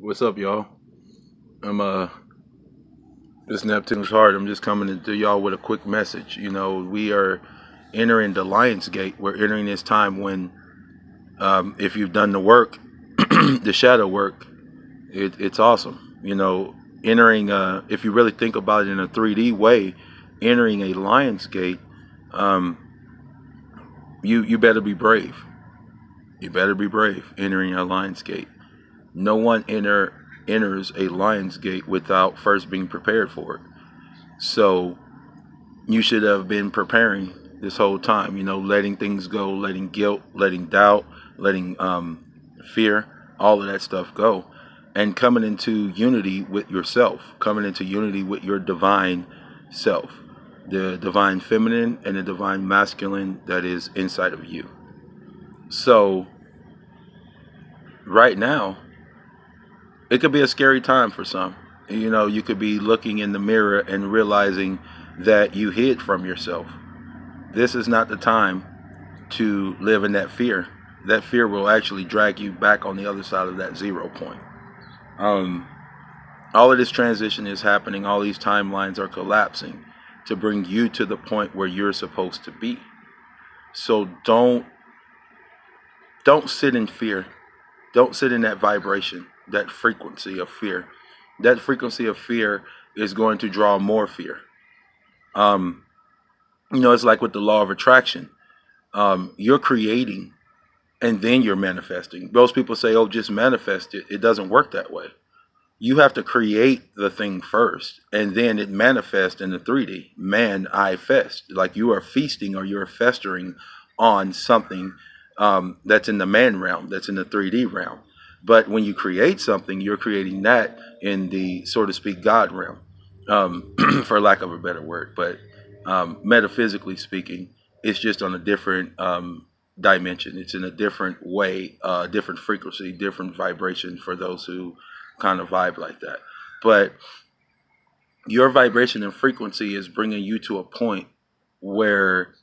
What's up, y'all? I'm this Neptune's Heart. I'm just coming to y'all with a quick message. We are entering the Lion's Gate. We're entering this time when, if you've done the work, the shadow work, it's awesome. Entering. If you really think about it in a 3D way, entering a Lion's Gate, um, you better be brave. You better be brave entering a Lion's Gate. No one enters a Lion's Gate without first being prepared for it. So you should have been preparing this whole time, letting things go, letting guilt, letting doubt, letting fear, all of that stuff go, and coming into unity with yourself, coming into unity with your divine self, the divine feminine and the divine masculine that is inside of you. So, right now, it could be a scary time for some. You could be looking in the mirror and realizing that you hid from yourself. This is not the time to live in that fear. That fear will actually drag you back on the other side of that 0 point. Um, all of this transition is happening. All these timelines are collapsing to bring you to the point where you're supposed to be. So don't sit in fear. Don't sit in that vibration, that frequency of fear. That frequency of fear is going to draw more fear. Um, it's like with the law of attraction. You're creating and then you're manifesting. Most people say, oh, just manifest it. It doesn't work that way. You have to create the thing first, and then it manifests in the 3D. Man, I fest. Like you are feasting or you're festering on something that's in the man realm, that's in the 3D realm. But when you create something, you're creating that in the, so to speak, God realm, for lack of a better word. But metaphysically speaking, it's just on a different dimension. It's in a different way, different frequency, different vibration for those who kind of vibe like that. But your vibration and frequency is bringing you to a point where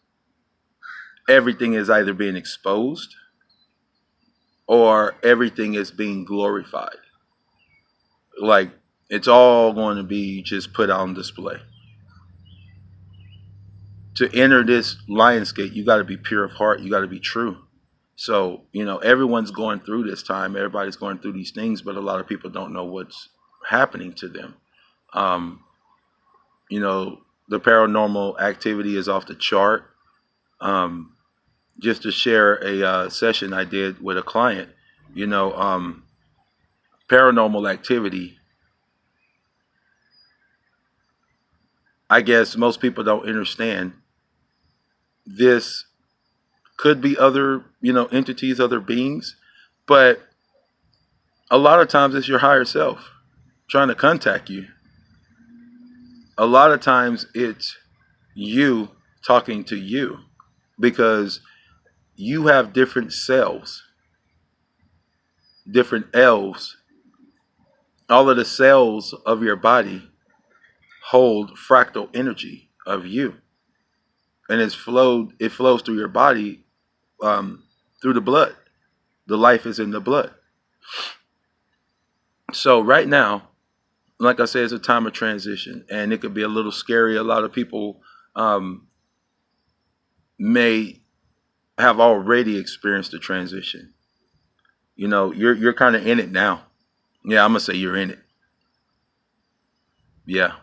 everything is either being exposed or everything is being glorified. Like it's all going to be just put on display. To enter this Lionsgate, you got to be pure of heart. You got to be true. So, everyone's going through this time. Everybody's going through these things, but a lot of people don't know what's happening to them. Um, the paranormal activity is off the chart. Um, just to share a session I did with a client, paranormal activity, I guess most people don't understand. This could be other, entities, other beings, but a lot of times it's your higher self trying to contact you. A lot of times it's you talking to you because you have different cells, different elves. All of the cells of your body hold fractal energy of you, and it flows through your body, through the blood. The life is in the blood. So right now, like I said, it's a time of transition, and it could be a little scary. A lot of people um, may have already experienced the transition. You're kind of in it now. Yeah, I'm gonna say you're in it. Yeah,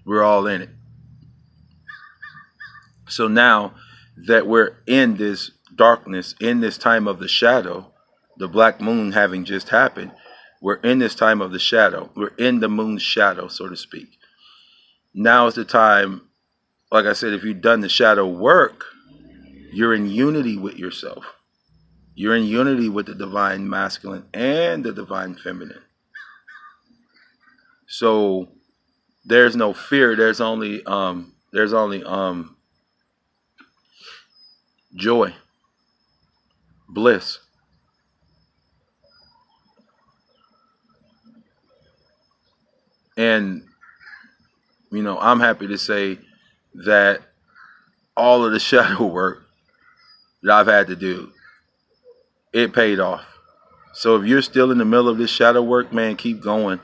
we're all in it. So now that we're in this darkness, in this time of the shadow, the black moon having just happened, we're in this time of the shadow. We're in the moon's shadow, so to speak. Now is the time, like I said, if you've done the shadow work, you're in unity with yourself. You're in unity with the divine masculine and the divine feminine. So there's no fear. There's only joy, bliss. And I'm happy to say that all of the shadow work that I've had to do, it paid off. So if you're still in the middle of this shadow work, man, keep going.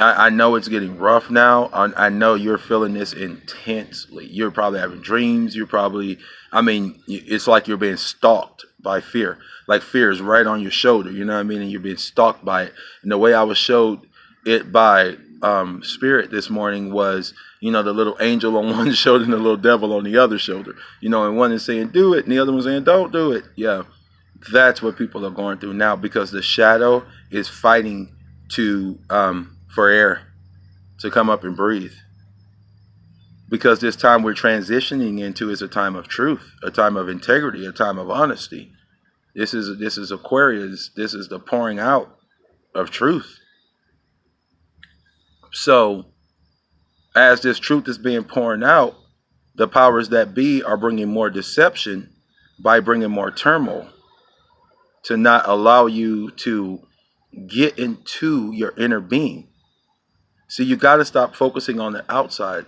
I know it's getting rough now. I know you're feeling this intensely. You're probably having dreams. You're probably, I mean, it's like you're being stalked by fear. Like fear is right on your shoulder, you know what I mean? And you're being stalked by it. And the way I was showed it by spirit this morning was, you know, the little angel on one shoulder and the little devil on the other shoulder. You know, and one is saying, do it, and the other one's saying, don't do it. Yeah, that's what people are going through now because the shadow is fighting to for air to come up and breathe. Because this time we're transitioning into is a time of truth, a time of integrity, a time of honesty. This is Aquarius. This is the pouring out of truth. So as this truth is being poured out, the powers that be are bringing more deception by bringing more turmoil to not allow you to get into your inner being. See, you got to stop focusing on the outside,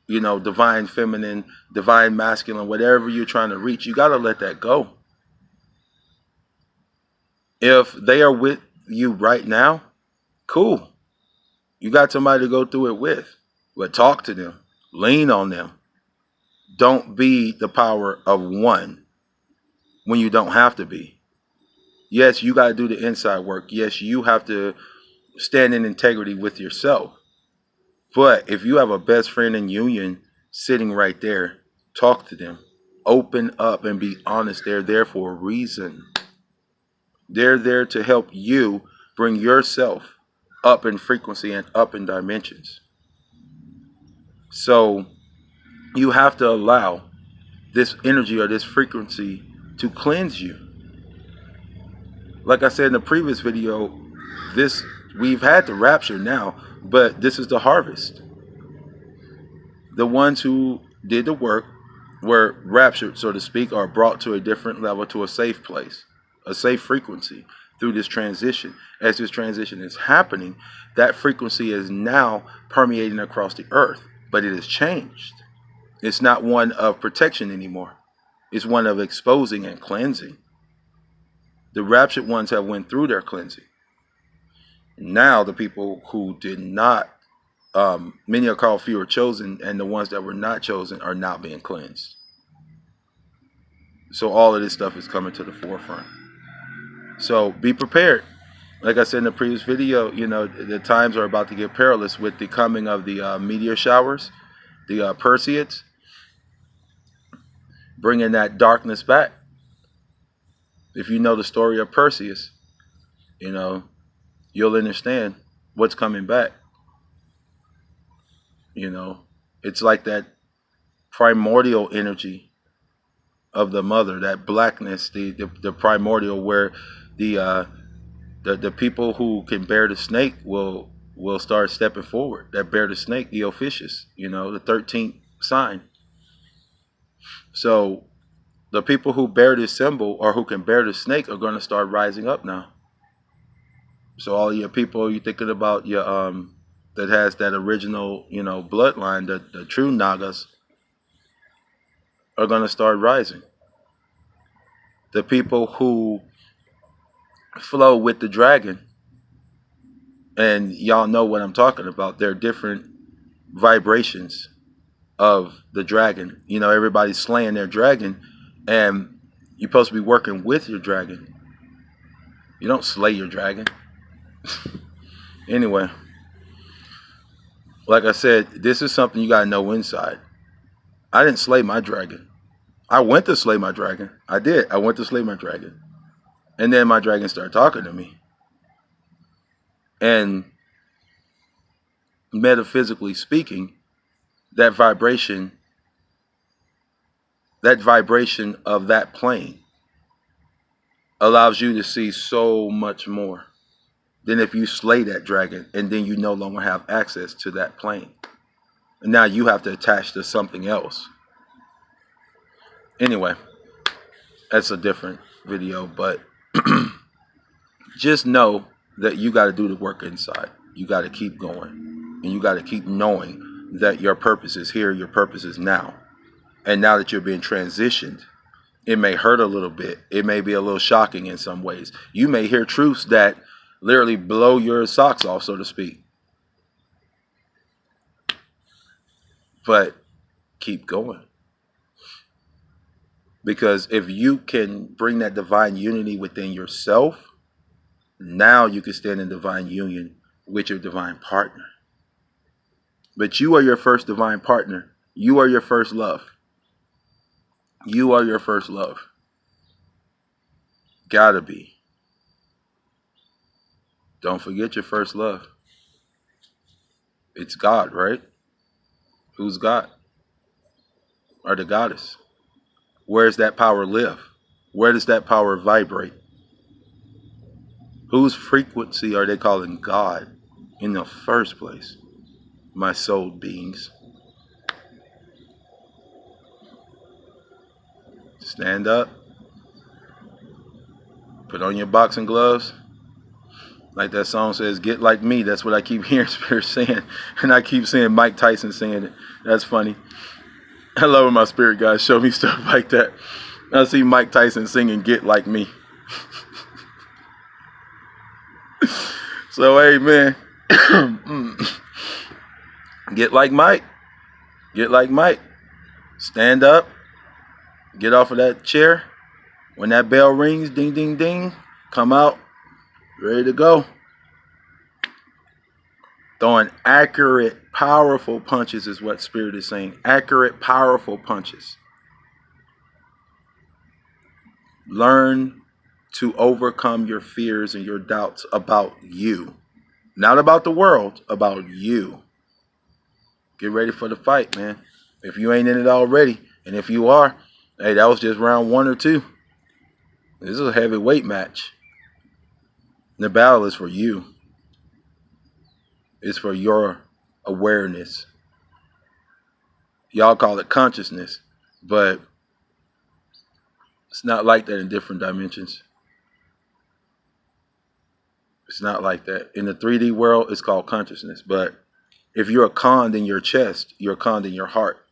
you know, divine feminine, divine masculine, whatever you're trying to reach. You got to let that go. If they are with you right now, cool. You got somebody to go through it with. But talk to them. Lean on them. Don't be the power of one when you don't have to be. Yes, you got to do the inside work. Yes, you have to stand in integrity with yourself. But if you have a best friend in union sitting right there, talk to them. Open up and be honest. They're there for a reason. They're there to help you bring yourself up in frequency and up in dimensions. So you have to allow this energy or this frequency to cleanse you. Like I said in the previous video, we've had the rapture now, but this is the harvest. The ones who did the work were raptured, so to speak, or brought to a different level, to a safe place, a safe frequency through this transition. As this transition is happening, that frequency is now permeating across the earth, but it has changed. It's not one of protection anymore. It's one of exposing and cleansing. The raptured ones have went through their cleansing. Now the people who did not, many are called, few are chosen, and the ones that were not chosen are now being cleansed. So all of this stuff is coming to the forefront. So be prepared. Like I said in the previous video, you know, the times are about to get perilous with the coming of the meteor showers, the Perseids, bringing that darkness back. If you know the story of Perseus, you know, you'll understand what's coming back. You know, it's like that primordial energy of the mother, that blackness, the primordial, where the people who can bear the snake will start stepping forward. That bear the snake, the Ophiuchus, you know, the 13th sign. So the people who bear this symbol or who can bear the snake are going to start rising up now. So all your people you're thinking about, your that has that original, you know, bloodline, the true Nagas, are going to start rising. The people who flow with the dragon, and y'all know what I'm talking about, they're different vibrations of the dragon. You know, everybody's slaying their dragon, and you're supposed to be working with your dragon. You don't slay your dragon. Anyway, like I said, this is something you got to know inside. I didn't slay my dragon. I went to slay my dragon. I did. I went to slay my dragon. And then my dragon started talking to me. And metaphysically speaking, that vibration of that plane allows you to see so much more than if you slay that dragon and then you no longer have access to that plane. And now you have to attach to something else. Anyway, that's a different video, but just know that you got to do the work inside. You got to keep going, and you got to keep knowing that your purpose is here, your purpose is now. And now that you're being transitioned It may hurt a little bit. It may be a little shocking in some ways. You may hear truths that literally blow your socks off, so to speak. But keep going. Because if you can bring that divine unity within yourself, now you can stand in divine union with your divine partner. But you are your first divine partner. You are your first love. You are your first love. Gotta be. Don't forget your first love. It's God, right? Who's God? Or the goddess? Where does that power live? Where does that power vibrate? Whose frequency are they calling God in the first place? My soul beings. Stand up. Put on your boxing gloves. Like that song says, get like me. That's what I keep hearing Spirit saying. And I keep seeing Mike Tyson saying it. That's funny. I love when my spirit guys show me stuff like that. I see Mike Tyson singing Get Like Me. So, hey, man. Get like Mike. Get like Mike. Stand up. Get off of that chair. When that bell rings, ding, ding, ding, come out. Ready to go. Throwing accurate, powerful punches is what Spirit is saying. Accurate, powerful punches. Learn to overcome your fears and your doubts about you. Not about the world, about you. Get ready for the fight, man. If you ain't in it already, and if you are, hey, that was just round 1 or 2. This is a heavyweight match. The battle is for you. It's for your awareness. Y'all call it consciousness, but it's not like that in different dimensions. It's not like that. In the 3D world, it's called consciousness. But if you're conned in your chest, you're conned in your heart.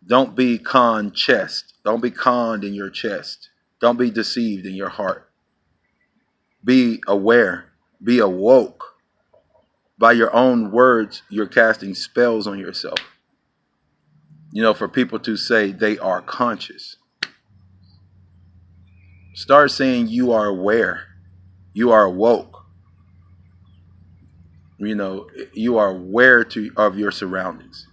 Don't be conned chest. Don't be conned in your chest. Don't be deceived in your heart. Be aware. Be awoke. By your own words, you're casting spells on yourself. You know, for people to say they are conscious. Start saying you are aware. You are awoke. You know, you are aware of your surroundings.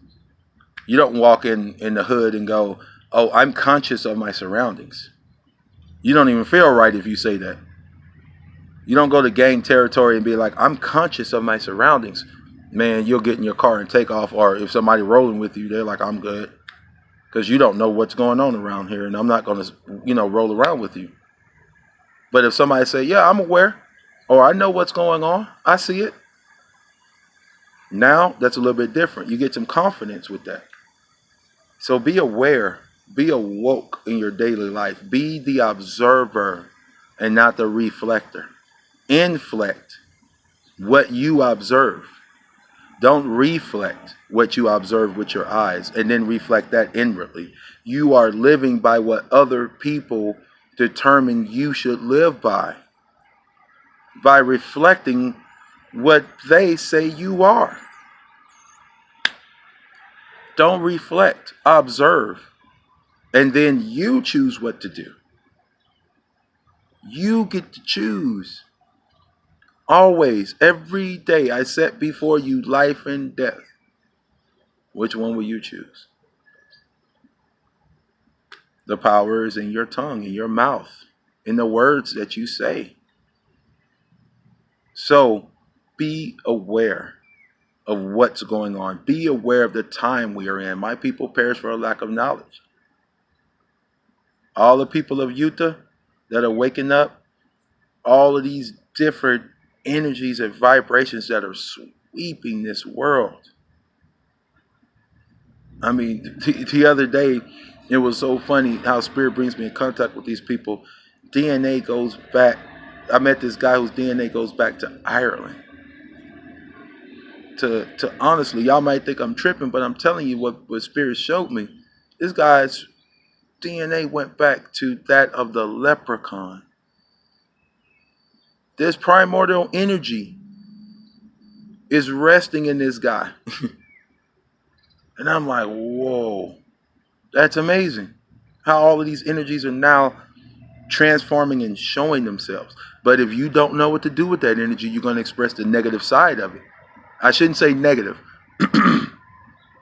You don't walk in the hood and go, oh, I'm conscious of my surroundings. You don't even feel right if you say that. You don't go to gang territory and be like, I'm conscious of my surroundings. Man, you'll get in your car and take off. Or if somebody rolling with you, they're like, I'm good. Because you don't know what's going on around here. And I'm not going to, roll around with you. But if somebody say, yeah, I'm aware. Or I know what's going on. I see it. Now, that's a little bit different. You get some confidence with that. So be aware. Be awoke in your daily life. Be the observer and not the reflector. Inflect what you observe. Don't reflect what you observe with your eyes and then reflect that inwardly. You are living by what other people determine you should live by reflecting what they say you are. Don't reflect, observe, and then you choose what to do. You get to choose. Always, every day, I set before you life and death. Which one will you choose? The power is in your tongue, in your mouth, in the words that you say. So, be aware of what's going on. Be aware of the time we are in. My people perish for a lack of knowledge. All the people of Utah that are waking up, all of these different energies and vibrations that are sweeping this world. I mean, the other day, it was so funny how Spirit brings me in contact with these people. DNA goes back. I met this guy whose DNA goes back to Ireland. To honestly, y'all might think I'm tripping, but I'm telling you what Spirit showed me. This guy's DNA went back to that of the leprechaun. This primordial energy is resting in this guy. And I'm like, whoa, that's amazing. How all of these energies are now transforming and showing themselves. But if you don't know what to do with that energy, you're going to express the negative side of it. I shouldn't say negative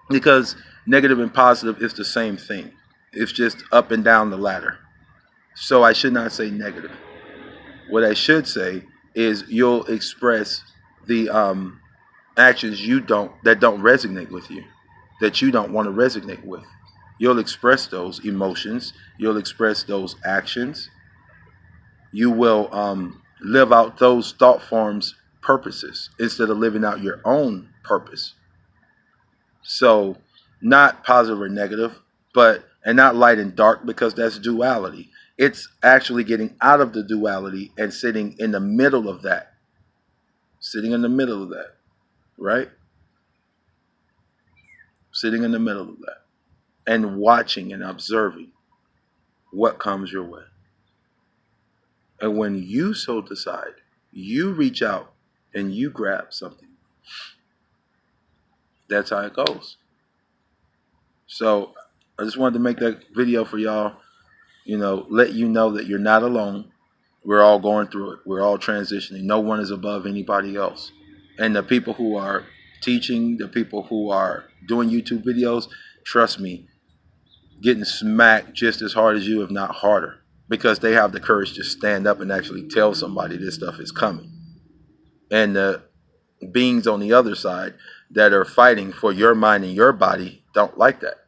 because negative and positive is the same thing. It's just up and down the ladder. So I should not say negative. What I should say is you'll express the actions that don't resonate with you, that you don't want to resonate with. You'll express those emotions. You'll express those actions. You will live out those thought forms' purposes instead of living out your own purpose. So, not positive or negative, and not light and dark, because that's duality. It's actually getting out of the duality and sitting in the middle of that. Sitting in the middle of that, right? Sitting in the middle of that and watching and observing what comes your way. And when you so decide, you reach out and you grab something. That's how it goes. So I just wanted to make that video for y'all, let you know that you're not alone. We're all going through it. We're all transitioning. No one is above anybody else. And the people who are teaching, the people who are doing YouTube videos, trust me, getting smacked just as hard as you, if not harder, because they have the courage to stand up and actually tell somebody this stuff is coming. And the beings on the other side that are fighting for your mind and your body don't like that.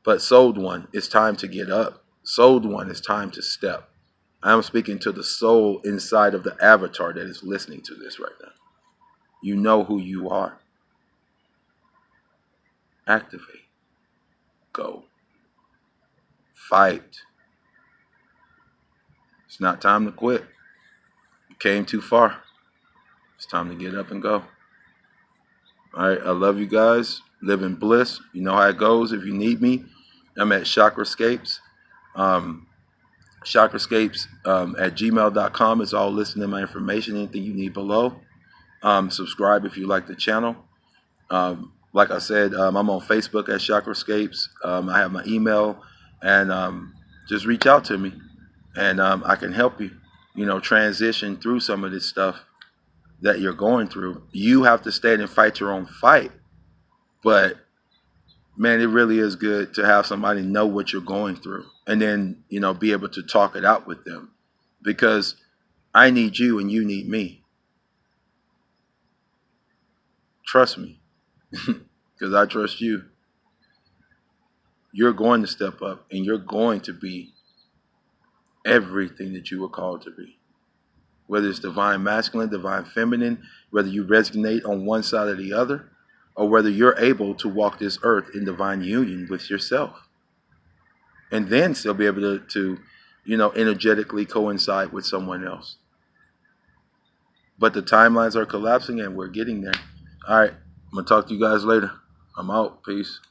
But souled one, it's time to get up. Souled one, it's time to step. I'm speaking to the soul inside of the avatar that is listening to this right now. You know who you are. Activate. Go. Fight. It's not time to quit. You came too far. It's time to get up and go. All right, I love you guys. Live in bliss. You know how it goes. If you need me, I'm at Chakrascapes. Chakrascapes at gmail.com is all listed in my information. Anything you need below. Subscribe if you like the channel. Like I said, I'm on Facebook at Chakrascapes. I have my email, and just reach out to me, and I can help you, transition through some of this stuff that you're going through. You have to stand and fight your own fight, but man, it really is good to have somebody know what you're going through, and then be able to talk it out with them, because I need you and you need me. Trust me, because I trust you. You're going to step up, and you're going to be everything that you were called to be. Whether it's divine masculine, divine feminine, whether you resonate on one side or the other, or whether you're able to walk this earth in divine union with yourself, and then still be able to energetically coincide with someone else. But the timelines are collapsing, and we're getting there. All right, I'm going to talk to you guys later. I'm out. Peace.